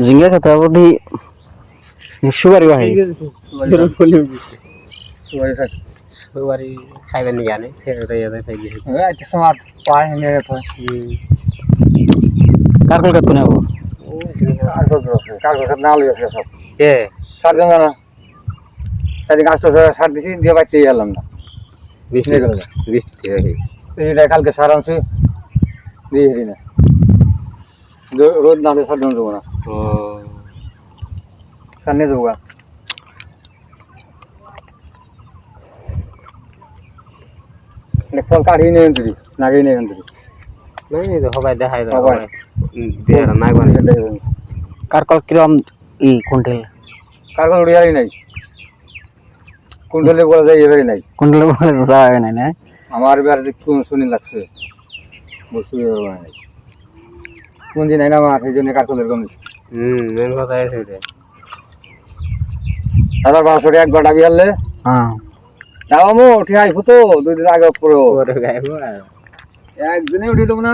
झिंगा खाता बोधी सुगारी भाई सुगारी खाइबे नहीं जाने फिर तो ये तो ये अच्छा समाज पाए मेरे तो कारकल कत कोने वो কার না লই আছে সব के সার দেন না তাই কাজটা সার দিছি দিয়ে বাইতে গেলাম না 20 নিয়ে গেল 20 ঠিক আছে এটা কালকে সার আনছে দিয়ে হেরি না রোদ না হলে সার দেন দেবো না ও সার নিয়ে যাবো ফল কাটিয়ে নিয়ে আনতে নাগিয়ে নিয়ে আনতে नहीं तो हवाई देखाई दो हवाई। दे ना कोनी कारकल किरम ই কুইন্টাল কারণ উড়িয়ারই নাই কুণ্ডলে বলা যায় এবারই নাই কুইন্টাল বলে যায় না না আমার এবার কোন শুনি লাগছে বসে নাই কোন দিন আইনা আমার এই জন্য কারকলের কম मेन কথা है সেটা 1200 এক গড়া বিয়ালে হ্যাঁ দাও মো উঠে আইবো তো দুই দিন আগে পুরো ওরে গাইবো একদিনে উঠে দেবো না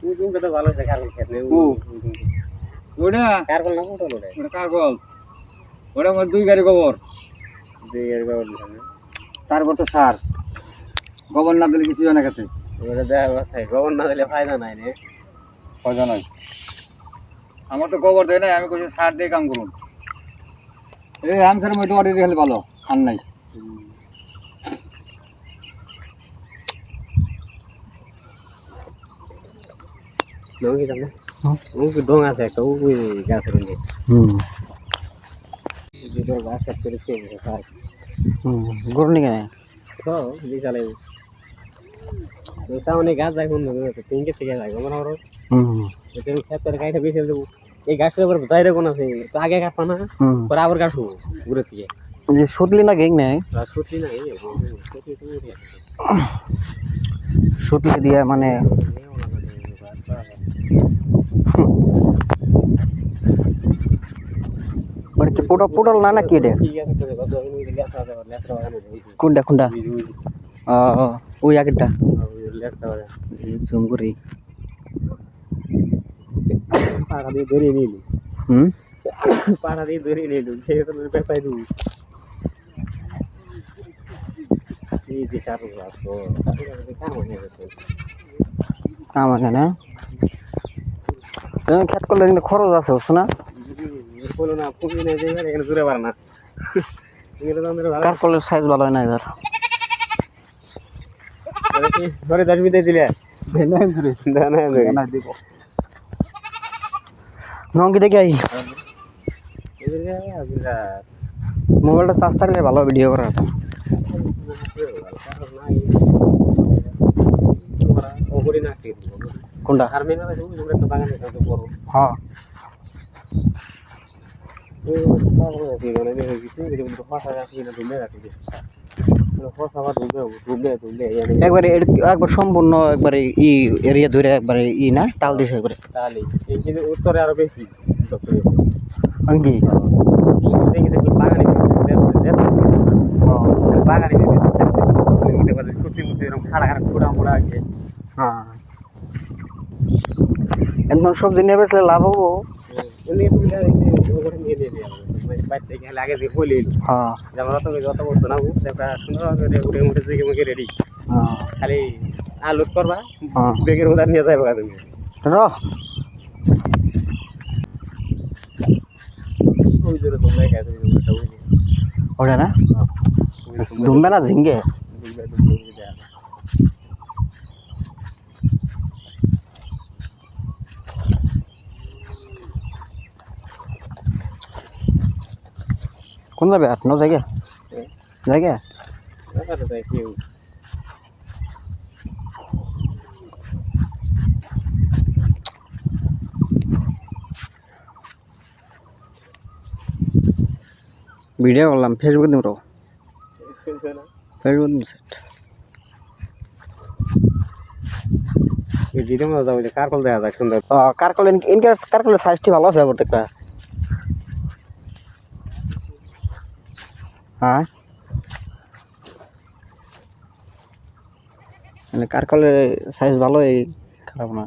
তুই তুমি তো ভালো দেখা খেতে ওটা কারকল না কোটো ওটা ওটা কারকল ওটা আমার দুই গাড়ি গোবর দুই এর গাওয়া তারপর তো সার গোবর না দিলে কিছু হয় না খেতে ওরে দেয়া কথাই গোবর না দিলে ফায়দা নাই রে মজা নাই আমার তো গোবর দেয় নাই আমি কইছি সার দিয়ে কাম করুন এই আমসার মধ্যে অর্ডার দিলে ভালো আর নাই ডং কি জানো ও কি ডং আছে একটা ওই গাছের মধ্যে যেটা গাছ কাট করে খেয়ে স্যার গরু নি কেন তো বিশালে তো সামনে গাছ যায় কোন তিন কে থেকে যায় আমরা ওর এটা ক্ষেতের কাইটা বেশি দেব এই গাছের উপর দাইরে কোন আছে তো আগে কাটপা না পরে আবার কাটবো ঘুরে থেকে যে সুতলি না গেং নাই ছুটি না এই ছুটি তুমি সুতলি দিয়া মানে মানে কি পোটল না না কি রে কোনটা কোনটা ওই আগেরটা জুম করি পাড়া দিয়ে ধরে নিল পাড়া দিয়ে ধরে নিল সেই তো পেপাই দু এই যে কারো রাখো কাম হয়ে গেছে কাম আছে না খেত করলে কিন্তু খরচ আছে বুঝছো না বলো না পুঁজি নেই যে এখানে জুড়ে পারে না কার কলের সাইজ ভালো হয় না এবার ঘরে 10 মিনিট দিলে নঙ্কি দেখি আই মোবাইলটা চার্জ থাকলে ভালো ভিডিও করা হতো কোনটা হ্যাঁ একবারে একবার সম্পূর্ণ একবারে ই এরিয়া ধরে একবারে ই না তাল দিছে একবারে তাহলে উত্তরে আরো বেশি আঙ্গি বাগানে বাগানে ছুটি মুটি এরকম খাড়া খাড়া খুঁড়া মোড়া আছে হ্যাঁ একদম সবজি নিয়ে বেচলে লাভ হবো আগে দিয়ে বলে হ্যাঁ যেমন যত বস্তু না সুন্দর উঠে মুঠে দিকে মুখে রেডি খালি আলুট করবা বেগের মধ্যে নিয়ে যাবে তুমি ওই জন্য তোমরা খাইছো ওটা না ডুমবে না ঝিঙ্গে কোন যাবে আর ন জায়গা জায়গা ভিডিও করলাম ফেসবুকে দিব ফেসবুক দিব সেট এই ভিডিও মধ্যে যাবো কার কল দেখা যায় সুন্দর কারকল ইনকার কারকলের সাইজটি ভালো আছে প্রত্যেকটা হ্যাঁ মানে কারকলের সাইজ ভালোই খারাপ না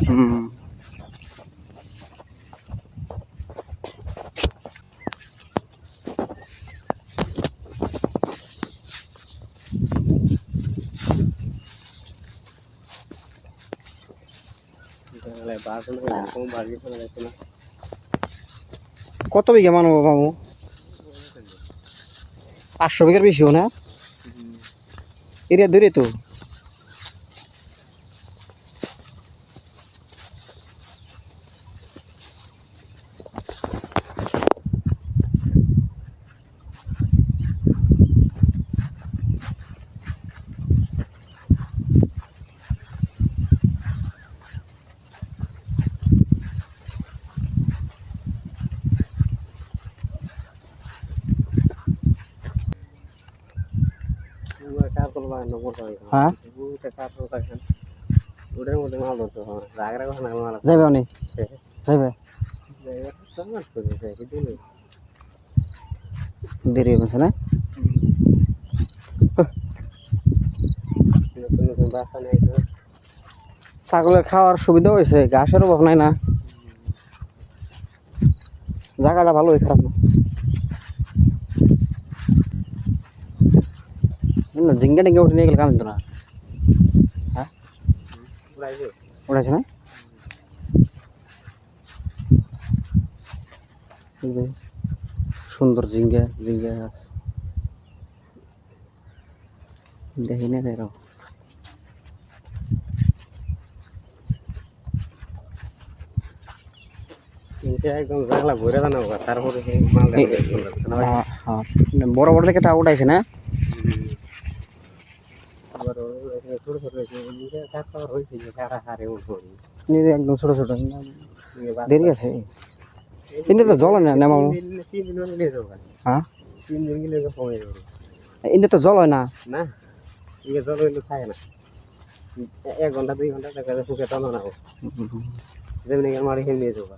হুম কত বিঘা মানব মামু 500 বিঘার বেশিও না এরিয়া দূরে তো কার কল বাগানো মোটা হ্যাঁ কার কল বাগান ওটার মধ্যে মাল ধরতে হবে রাগরা কথা না মাল যাইবে অনেক যাইবে সমাজ করে দিলে দেরি হয়েছে না নতুন নতুন বাসা নেই ছাগলের খাওয়ার সুবিধা হয়েছে ঘাসের অভাব নাই না জায়গাটা ভালোই খারাপ না ঝিঙ্গা টিঙ্গা উঠে নিয়ে গেলে কাম দিত না হ্যাঁ উঠাইছে না সুন্দর ঝিঙ্গা ঝিঙ্গা আছে দেখি না এরকম একদম জাগলা ঘুরে জানাবো তারপরে মাল বড় বড় থেকে তা উঠাইছে না ছোট ছোট হয়েছে হারে উঠবো একদম ছোট ছোট দেরি আছে কিন্তু তো জল হয় না মামু 3 দিন নিয়ে যাবো হ্যাঁ 3 দিন গেলে কমে যাবে কিন্তু তো জল হয় না না ইয়ে জল হইলে থাকে না 1 ঘন্টা 2 ঘন্টা টাকা ফুকে টানো না যেমনি মারি খেয়ে নিয়ে যাবো